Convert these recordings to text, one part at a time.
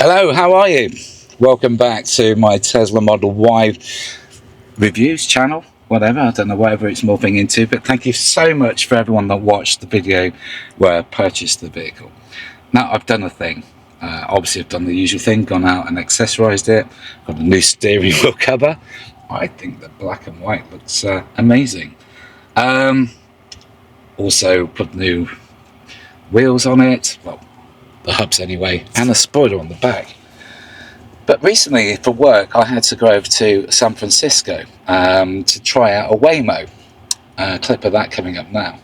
Hello, how are you? Welcome back to my Tesla Model Y reviews channel, whatever, I don't know, whatever it's morphing into, but thank you so much for everyone that watched the video where I purchased the vehicle. Now, I've done a thing. Obviously, I've done the usual thing, gone out and accessorized it, got a new steering wheel cover. I think the black and white looks amazing. Also put new wheels on it, well, the hubs anyway, and a spoiler on the back. But recently for work I had to go over to San Francisco to try out a Waymo. Clip of that coming up now.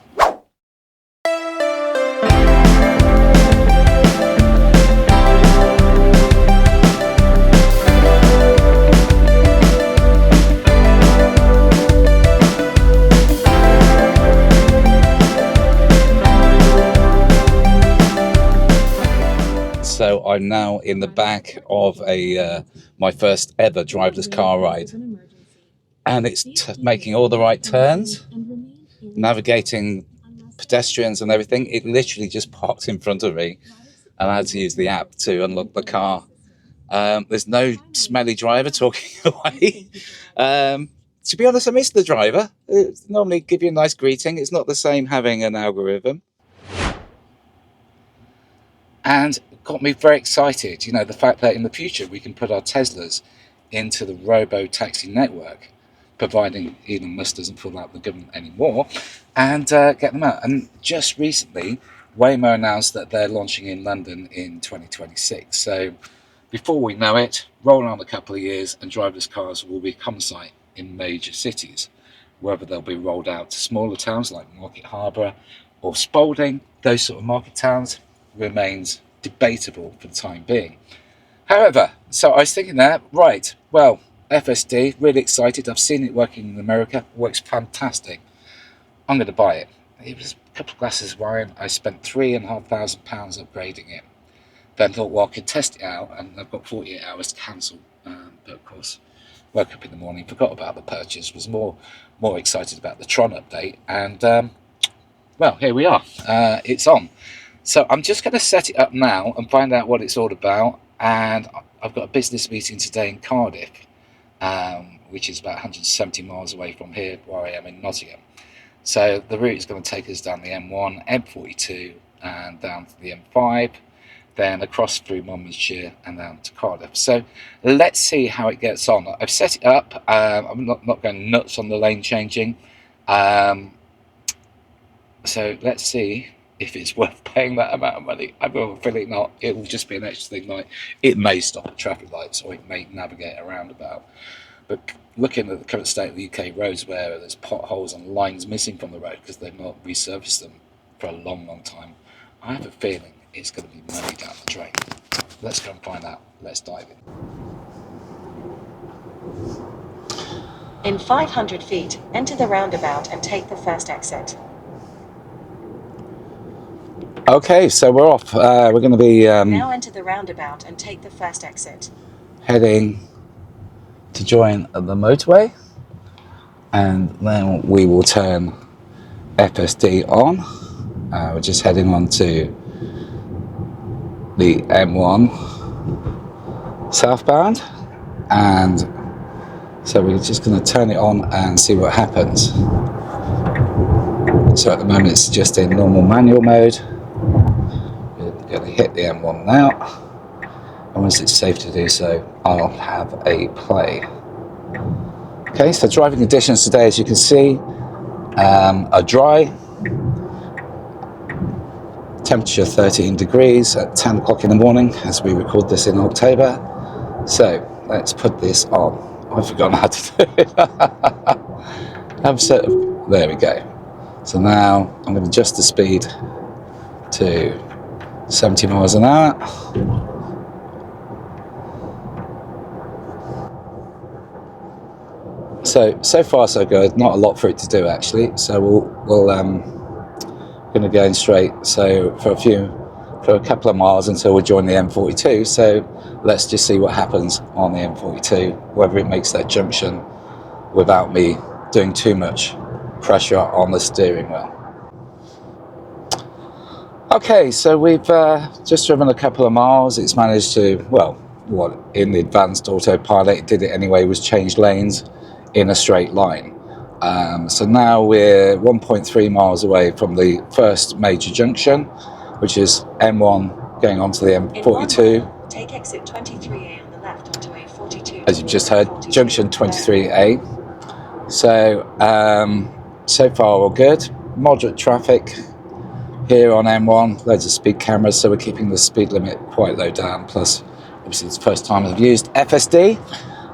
So I'm now in the back of my first ever driverless car ride, and it's making all the right turns, navigating pedestrians and everything. It literally just parked in front of me, and I had to use the app to unlock the car. There's no smelly driver talking away. To be honest, I miss the driver. It normally give you a nice greeting. It's not the same having an algorithm. And got me very excited, you know, the fact that in the future we can put our Teslas into the robo-taxi network, providing Elon Musk doesn't pull out the government anymore, and get them out. And just recently, Waymo announced that they're launching in London in 2026. So before we know it, roll on a couple of years and driverless cars will become sight in major cities. Whether they'll be rolled out to smaller towns like Market Harborough or Spalding, those sort of market towns, remains debatable for the time being. However, so I was thinking that, right, well, FSD, really excited. I've seen it working in America, works fantastic. I'm going to buy it. It was a couple of glasses of wine. I spent £3,500 upgrading it. Then thought, well, I could test it out, and I've got 48 hours to cancel. But of course, woke up in the morning, forgot about the purchase, was more excited about the Tron update, and well, here we are. It's on. So I'm just going to set it up now and find out what it's all about. And I've got a business meeting today in Cardiff, which is about 170 miles away from here, where I am in Nottingham. So the route is going to take us down the M1, M42, and down to the M5, then across through Monmouthshire and down to Cardiff. So let's see how it gets on. I've set it up. I'm not going nuts on the lane changing. So let's see if it's worth paying that amount of money. I have a feeling not. It will just be an extra thing, like it may stop at traffic lights or it may navigate a roundabout. But looking at the current state of the UK roads, where there's potholes and lines missing from the road because they've not resurfaced them for a long time, I have a feeling it's going to be money down the drain. Let's go and find out. Let's dive in. In 500 feet, enter the roundabout and take the first exit. Okay, so we're off. We're going to be now enter the roundabout and take the first exit. Heading to join the motorway, and then we will turn FSD on. We're just heading on to the M1 southbound, and so we're just going to turn it on and see what happens. So at the moment it's just in normal manual mode. We're going to hit the M1 now, and once it's safe to do so, I'll have a play. Okay, so driving conditions today, as you can see, are dry. Temperature 13 degrees at 10 o'clock in the morning as we record this in October. So let's put this on. I've forgotten how to do it. There we go. So now I'm going to adjust the speed to 70 miles an hour. So far so good. Not a lot for it to do actually. So we'll going to go in straight. So for a couple of miles until we join the M42. So let's just see what happens on the M42. Whether it makes that junction without me doing too much pressure on the steering wheel. Okay, so we've just driven a couple of miles. It's managed to, well, what in the advanced autopilot, it did it anyway, was change lanes in a straight line. So now we're 1.3 miles away from the first major junction, which is M1 going onto the M42. Take exit 23A on the left onto A42. As you've just heard, junction 23A. So, so far all good. Moderate traffic here on M1, loads of speed cameras, so we're keeping the speed limit quite low down. Plus, obviously, it's the first time I've used FSD.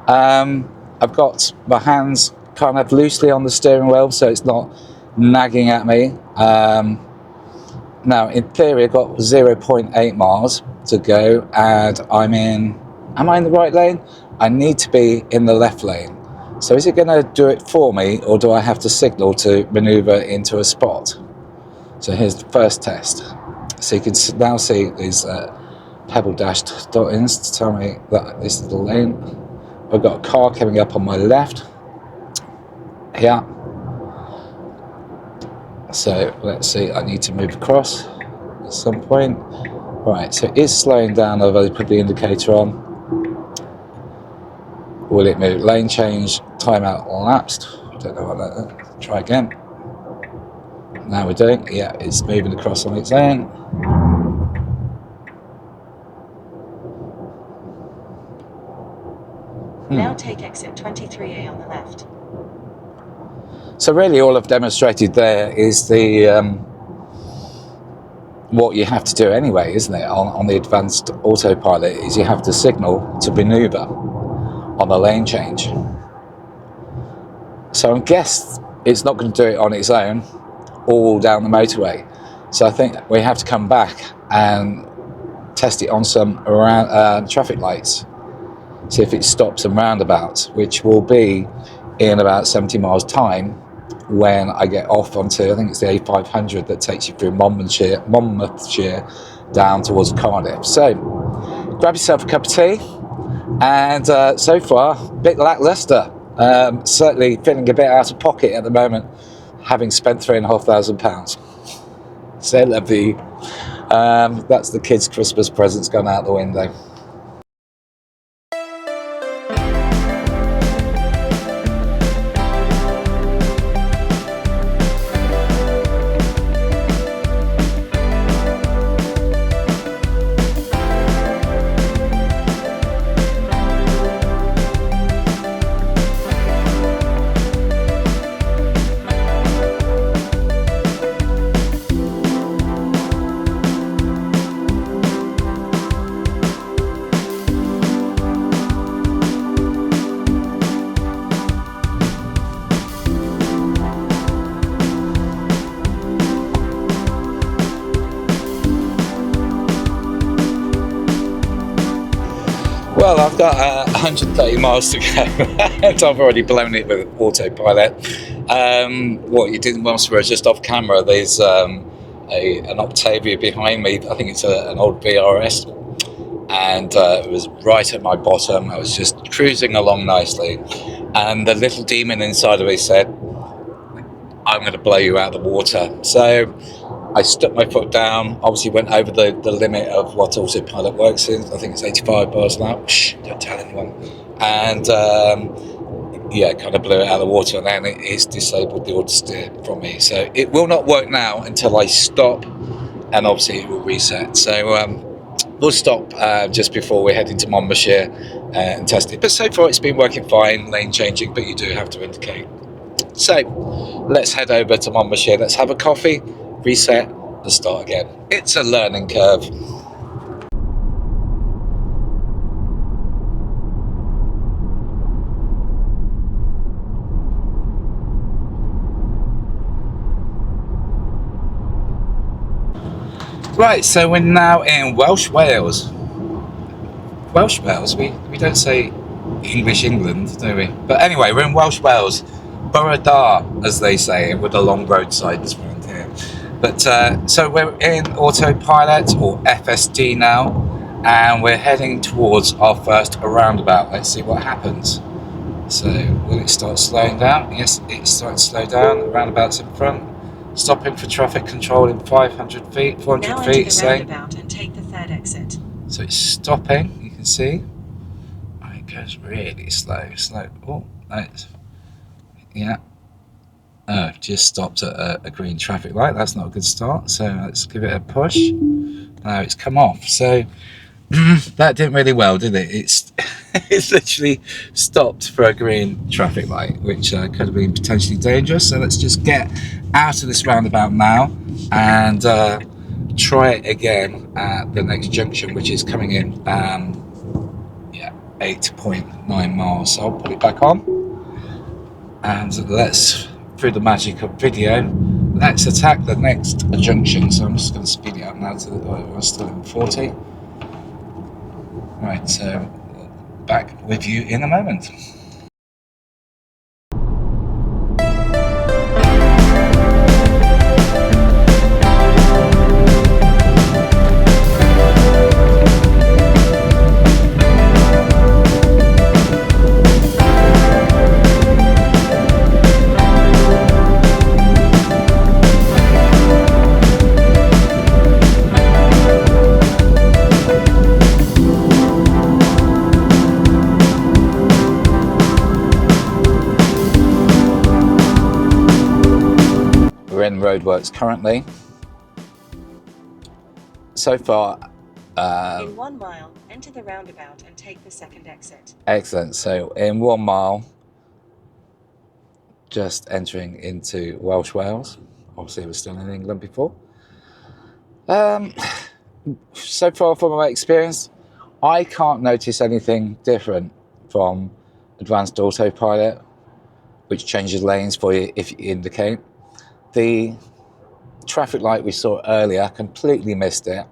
I've got my hands kind of loosely on the steering wheel, so it's not nagging at me. Now, in theory, I've got 0.8 miles to go, and am I in the right lane? I need to be in the left lane. So is it going to do it for me, or do I have to signal to maneuver into a spot? So here's the first test. So you can now see these pebble dashed dot-ins to tell me that this is the lane. I've got a car coming up on my left here. So let's see, I need to move across at some point. Right, so it's slowing down. I've already put the indicator on. Will it move? Lane change, timeout elapsed. I don't know what that. Try again. Now we're doing, yeah, it's moving across on its own. Now take exit 23A on the left. So really all I've demonstrated there is the what you have to do anyway, isn't it, on the advanced autopilot, is you have to signal to maneuver on the lane change. So I guess it's not going to do it on its own all down the motorway. So I think we have to come back and test it on some around traffic lights, see if it stops some roundabouts, which will be in about 70 miles time when I get off onto, I think it's the A500 that takes you through Monmouthshire down towards Cardiff. So grab yourself a cup of tea, and so far a bit lacklustre. Certainly feeling a bit out of pocket at the moment, having spent £3,500. So lovely. That's the kids' Christmas presents gone out the window. Well, I've got 130 miles to go, and I've already blown it with autopilot. What you did whilst we were just off camera, there's an Octavia behind me. I think it's an old VRS, and it was right at my bottom. I was just cruising along nicely, and the little demon inside of me said, I'm going to blow you out of the water. So I stuck my foot down, obviously went over the limit of what autopilot works in. I think it's 85 miles an hour. Shh, don't tell anyone. And yeah, kind of blew it out of the water, and then it's disabled the auto steer from me. So it will not work now until I stop, and obviously it will reset. So we'll stop just before we're heading to Monmouthshire and test it. But so far it's been working fine, lane changing, but you do have to indicate. So let's head over to Monmouthshire. Let's have a coffee, reset, and start again. It's a learning curve. Right, so we're now in Welsh Wales. Welsh Wales? We don't say English England, do we? But anyway, we're in Welsh Wales. Borough Da, as they say, with a long roadside around here. But so we're in autopilot, or FSD now, and we're heading towards our first roundabout. Let's see what happens. So will it start slowing down? Yes, it's starting to slow down. The roundabout's in front. Stopping for traffic control in 500 feet, 400 Now feet, enter the saying. roundabout and take the third exit. So it's stopping, you can see. Oh, it goes really slow. Oh, that's, yeah. Oh, just stopped at a green traffic light. That's not a good start. So let's give it a push. Now it's come off. So that didn't really well, did it? It's literally stopped for a green traffic light, which could have been potentially dangerous. So let's just get out of this roundabout now and try it again at the next junction, which is coming in 8.9 miles. So I'll put it back on and let's, through the magic of video, let's attack the next junction. So I'm just going to speed it up now to we're still in 40. Right, so back with you in a moment. We're in roadworks currently. So far, In 1 mile, enter the roundabout and take the second exit. excellent. So in 1 mile, just entering into Welsh Wales. Obviously, we're still in England before. So far, from my experience, I can't notice anything different from Advanced Autopilot, which changes lanes for you if you indicate. The traffic light we saw earlier, completely missed it.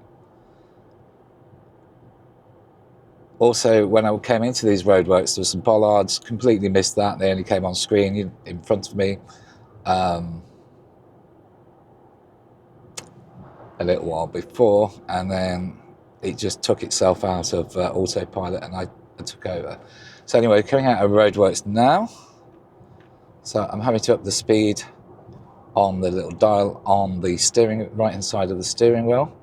Also, when I came into these roadworks, there were some bollards, completely missed that. They only came on screen in front of me a little while before, and then it just took itself out of autopilot and I took over. So anyway, coming out of roadworks now. So I'm having to up the speed on the little dial on the steering, right hand side of the steering wheel.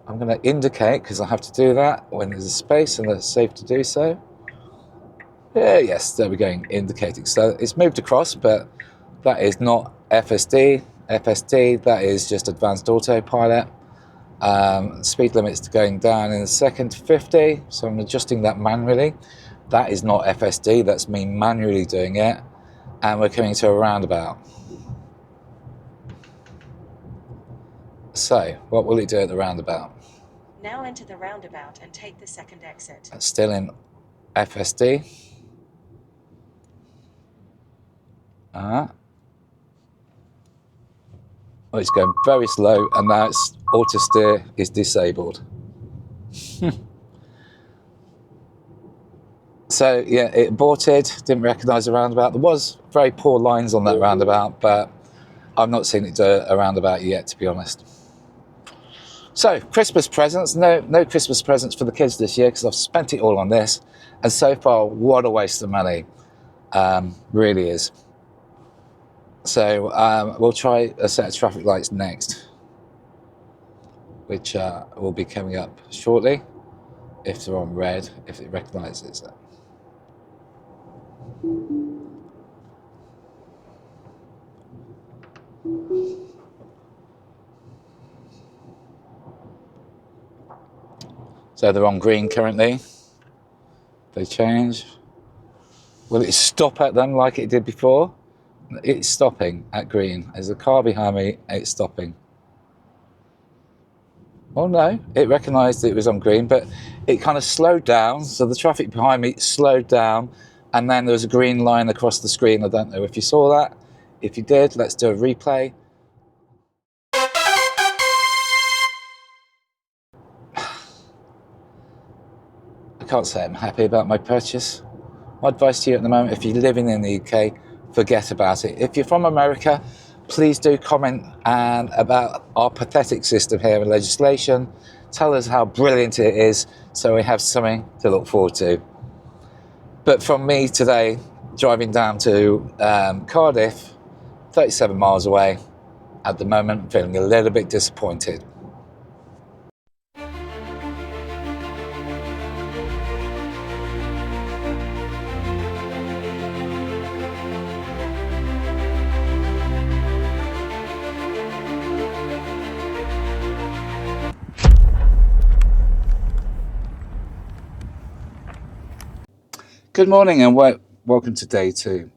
I'm going to indicate because I have to do that when there's a space and it's safe to do so. Yeah, yes, there we go, indicating. So it's moved across, but that is not FSD. FSD, that is just Advanced Autopilot. Speed limit's going down in a second to 50, so I'm adjusting that manually. That is not FSD, that's me manually doing it. And we're coming to a roundabout. So, what will it do at the roundabout? Now enter the roundabout and take the second exit. That's still in FSD. Oh, it's going very slow, and now its auto steer is disabled. So yeah, it aborted, didn't recognise the roundabout. There was very poor lines on that roundabout, but I've not seen it do a roundabout yet, to be honest. So, Christmas presents. No Christmas presents for the kids this year because I've spent it all on this. And so far, what a waste of money. Really is. So, we'll try a set of traffic lights next, which will be coming up shortly, if they're on red, if it recognises it. So they're on green currently. They change. Will it stop at them like it did before? It's stopping at green. There's a car behind me, it's stopping. Oh no, it recognised it was on green, but it kind of slowed down. So the traffic behind me slowed down, and then there was a green line across the screen. I don't know if you saw that. If you did, let's do a replay. I can't say I'm happy about my purchase. My advice to you at the moment, if you're living in the UK, forget about it. If you're from America, please do comment about our pathetic system here in legislation. Tell us how brilliant it is so we have something to look forward to. But from me today, driving down to Cardiff, 37 miles away, at the moment I'm feeling a little bit disappointed. Good morning and welcome to day 2.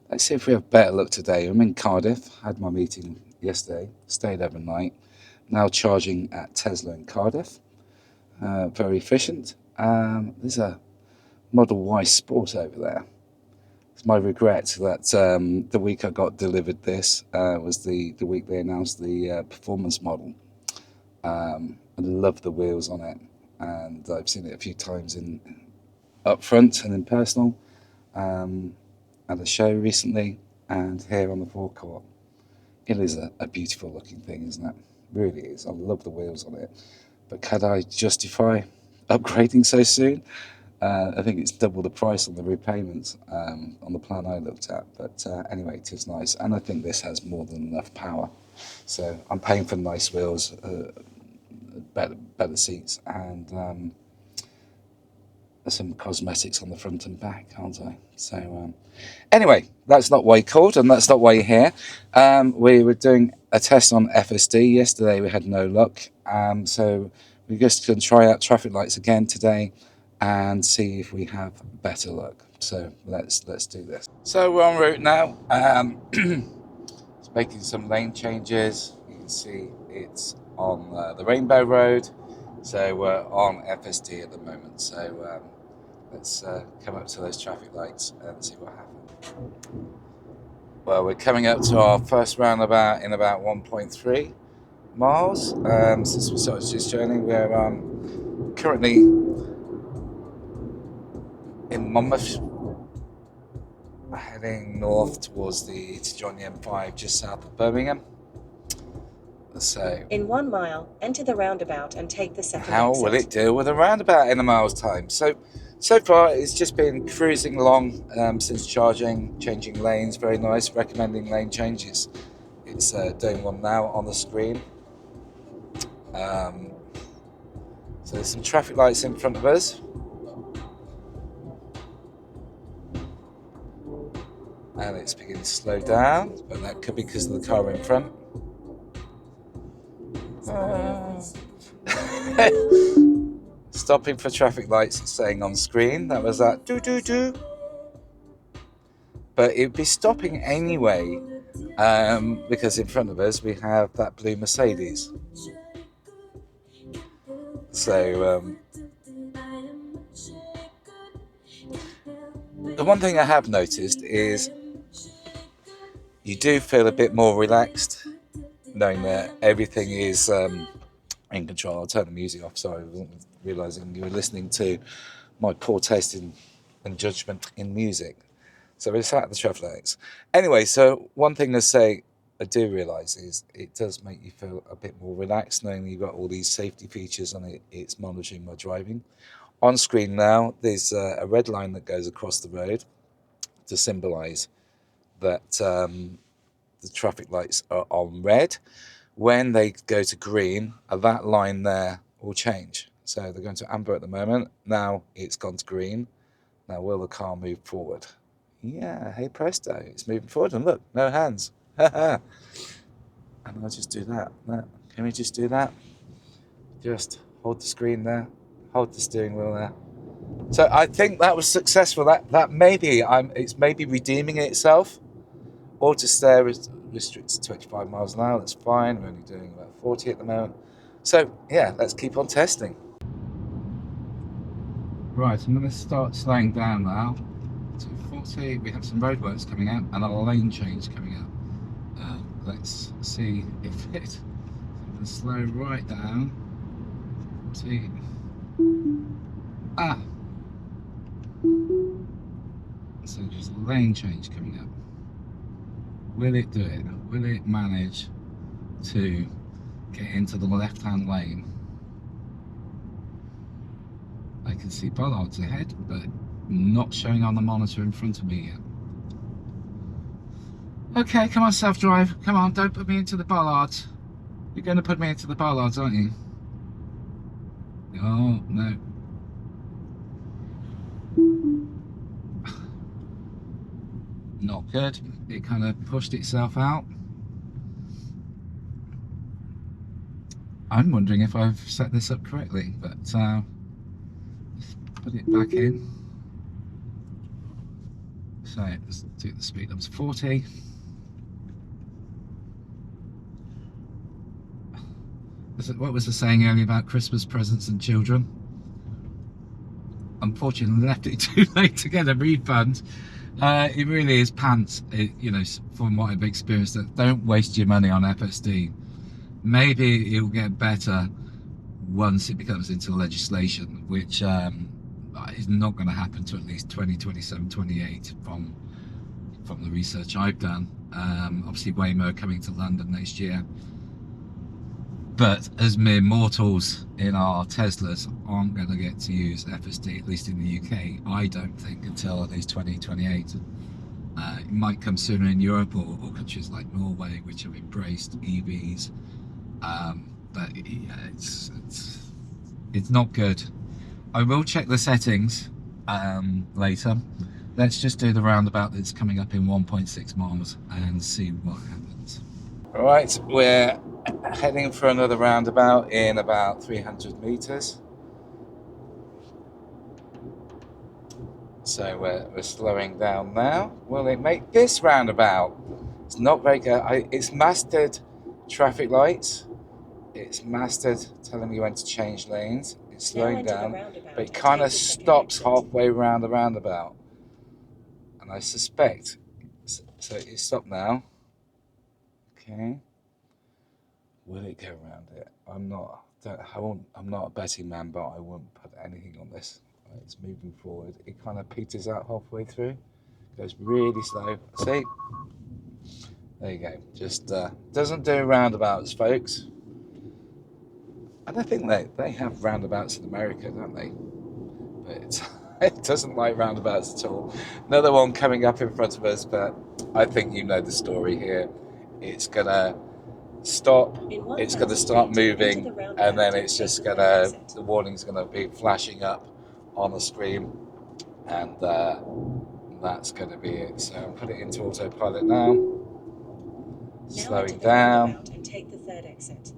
Let's see if we have better luck today. I'm in Cardiff, had my meeting yesterday, stayed overnight, now charging at Tesla in Cardiff. Very efficient. There's a Model Y Sport over there. It's my regret that the week I got delivered this was the week they announced the performance model. I love the wheels on it, and I've seen it a few times up front and in personal, at a show recently, and here on the forecourt. It is a beautiful looking thing, isn't it? It really is. I love the wheels on it. But can I justify upgrading so soon? I think it's double the price on the repayments on the plan I looked at. But anyway, it is nice. And I think this has more than enough power. So I'm paying for nice wheels, better seats, and some cosmetics on the front and back, aren't I? So anyway, that's not why you called, and that's not why you're here. We were doing a test on FSD yesterday. We had no luck, so we're just going to try out traffic lights again today and see if we have better luck. So let's do this. So we're en route now. It's making some lane changes. You can see it's on the Rainbow Road. So we're on FSD at the moment. So let's come up to those traffic lights and see what happens. Well, we're coming up to our first roundabout in about 1.3 miles. Since we started this journey, we're currently in Monmouth, heading north towards the join the M5 just south of Birmingham. So, in 1 mile, enter the roundabout and take the second how exit. will it deal with a roundabout in a mile's time? So far it's just been cruising along since charging, changing lanes, very nice, recommending lane changes. It's doing one now on the screen. So there's some traffic lights in front of us. And it's beginning to slow down, but that could be because of the car in front. Stopping for traffic lights and saying on screen, that was that do. But it'd be stopping anyway, because in front of us we have that blue Mercedes. So the one thing I have noticed is you do feel a bit more relaxed knowing that everything is in control. I'll turn the music off, sorry, I wasn't realising you were listening to my poor taste and judgment in music. So we're sat at the traffic lights. Anyway, so one thing to say I do realise is it does make you feel a bit more relaxed knowing you've got all these safety features and it's monitoring my driving. On screen now, there's a red line that goes across the road to symbolise that the traffic lights are on red. When they go to green, that line there will change. So they're going to amber at the moment. Now it's gone to green. Now will the car move forward? Yeah, hey presto, it's moving forward, and look, no hands. And I'll just do that. Can we just do that? Just hold the screen there, hold the steering wheel there. So I think that was successful. That maybe it's maybe redeeming itself. Auto stare restricts to 25 miles an hour. That's fine. We're only doing about 40 at the moment. So yeah, let's keep on testing. Right, I'm going to start slowing down now to 40. We have some roadworks coming out and a lane change coming out. Let's see if it. I'm going to slow right down. See. So there's a lane change coming up. Will it do it? Will it manage to get into the left-hand lane? I can see bollards ahead, but not showing on the monitor in front of me Okay, come on, self-drive. Come on, don't put me into the bollards. You're going to put me into the bollards, aren't you? Oh, no. Not good. It kind of pushed itself out. I'm wondering if I've set this up correctly, but let's put it back in. So let's do the speed up to 40. What was the saying earlier about Christmas presents and children? Unfortunately, left it too late to get a refund. It really is pants, you know, from what I've experienced. Don't waste your money on FSD. Maybe it'll get better once it becomes into legislation, which is not going to happen to at least 2027, 28 from the research I've done. Obviously, Waymo coming to London next year. But as mere mortals in our Teslas aren't going to get to use FSD, at least in the UK, I don't think, until at least 2028. It might come sooner in Europe or countries like Norway, which have embraced EVs. But yeah, it's not good. I will check the settings later. Let's just do the roundabout that's coming up in 1.6 miles and see what happens. All right, we're heading for another roundabout in about 300 meters. So we're slowing down now. Will it make this roundabout? It's not very good. It's mastered traffic lights. It's mastered telling me when to change lanes. It's slowing down, but it kind of stops halfway around the roundabout. And I suspect, so it stopped now. Okay. Will it go around it? I'm not a betting man, but I won't put anything on this. It's moving forward. It kind of peters out halfway through. Goes really slow. See? There you go. Just doesn't do roundabouts, folks. I don't think they have roundabouts in America, don't they? But it doesn't like roundabouts at all. Another one coming up in front of us, but I think you know the story here. It's gonna stop, it's gonna start moving, and then it's just gonna, the warning's gonna be flashing up on the screen, and that's gonna be it. So I'm putting it into autopilot now. Slowing down. And take the third exit.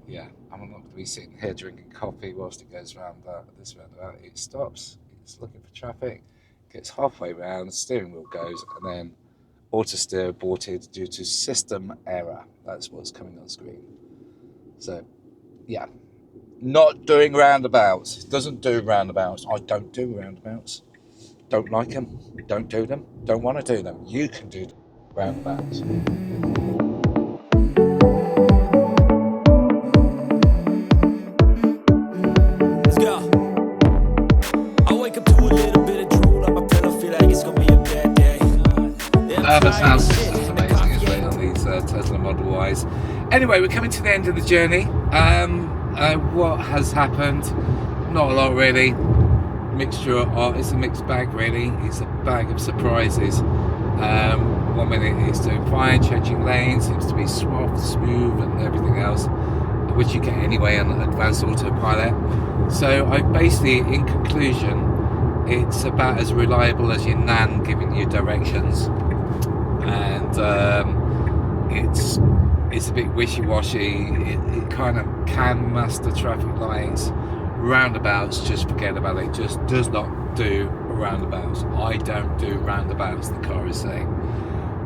Yeah, I'm not going to be sitting here drinking coffee whilst it goes around this roundabout. It stops, it's looking for traffic, gets halfway round, the steering wheel goes, and then auto steer aborted due to system error. That's what's coming on screen. So, yeah, not doing roundabouts. Doesn't do roundabouts. I don't do roundabouts. Don't like them. Don't do them. Don't want to do them. You can do roundabouts. The sound system's amazing, isn't it, on these Tesla Model Ys. Anyway, we're coming to the end of the journey. What has happened? Not a lot, really. It's a mixed bag, really. It's a bag of surprises. 1 minute it's doing fine, changing lanes, seems to be soft, smooth, and everything else, which you get anyway on Advanced Autopilot. So I basically, in conclusion, it's about as reliable as your nan giving you directions. And it's a bit wishy-washy. It kind of can master traffic lights. Roundabouts, just forget about it. Just does not do roundabouts. I don't do roundabouts, the car is saying.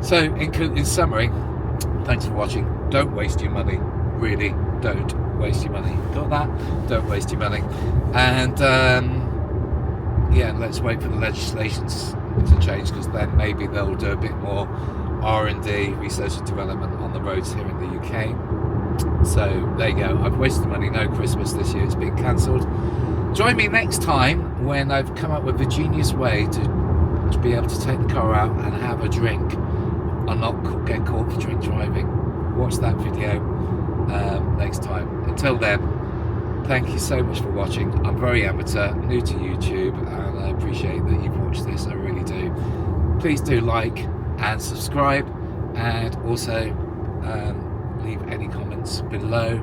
So in summary, thanks for watching. Don't waste your money. Really, don't waste your money. Got that? Don't waste your money. And yeah, let's wait for the legislations to change, because then maybe they'll do a bit more R&D, research and development, on the roads here in the UK. So there you go. I've wasted money. No Christmas this year. It's been cancelled. Join me next time when I've come up with a genius way to be able to take the car out and have a drink and not get caught for drink driving. Watch that video next time. Until then, thank you so much for watching. I'm very amateur, new to YouTube, and I appreciate that you've watched this. I really do. Please do like and subscribe, and also leave any comments below.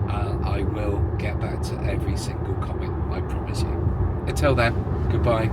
I will get back to every single comment, I promise you. Until then, goodbye.